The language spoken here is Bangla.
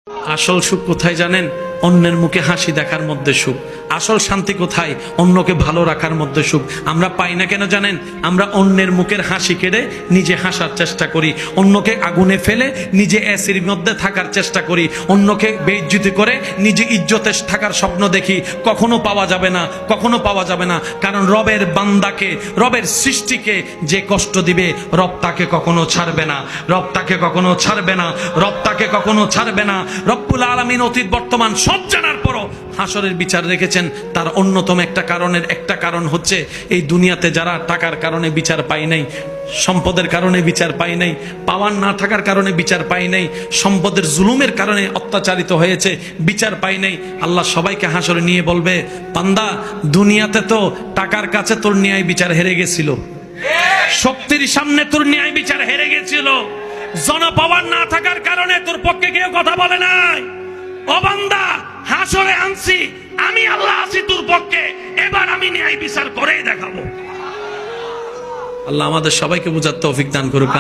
আসল সুখ কোথায় জানেন? অন্যের মুখে হাসি দেখার মধ্যে সুখ। আসল শান্তি কোথায়? অন্যকে ভালো রাখার মধ্যে সুখ। আমরা পাই না কেন জানেন? আমরা অন্যের মুখের হাসি কেড়ে নিজে হাসার চেষ্টা করি, অন্যকে আগুনে ফেলে নিজে অ্যাসির মধ্যে থাকার চেষ্টা করি, অন্যকে বেইজ্জতি করে নিজে ইজ্জতে থাকার স্বপ্ন দেখি। কখনো পাওয়া যাবে না, কখনো পাওয়া যাবে না। কারণ রবের বান্দাকে, রবের সৃষ্টিকে যে কষ্ট দিবে, রব তাকে কখনো ছাড়বে না, রব তাকে কখনো ছাড়বে না, রব তাকে কখনো ছাড়বে না। রব্বুল আলামিন অতীত বর্তমান সব জানার পরও হাসরের বিচার রেখেছেন। তার অন্যতম একটা কারণ হচ্ছে এই দুনিয়াতে যারা টাকার কারণে বিচার পায় নাই, সম্পদের কারণে বিচার পায় নাই, পাওয়ার না থাকার কারণে বিচার পায় নাই, সম্পদের জুলুমের কারণে অত্যাচারিত হয়েছে, বিচার পায় নাই। আল্লাহ সবাইকে হাসরে নিয়ে বলবে, বান্দা দুনিয়াতে তো টাকার কাছে তোর ন্যায় বিচার হেরে গেছিল, শক্তির সামনে তোর ন্যায় বিচার হেরে গেছিল, জনপাওয়ার না থাকার কারণে তোর পক্ষে কেউ কথা বলে নাই। ও বান্দা, হাসরে আনছি আমি, আল্লাহ আছি তোর পক্ষে, এবার আমি ন্যায় বিচার করেই দেখাবো। আল্লাহ আমাদের সবাইকে বুঝার তৌফিক দান করুক।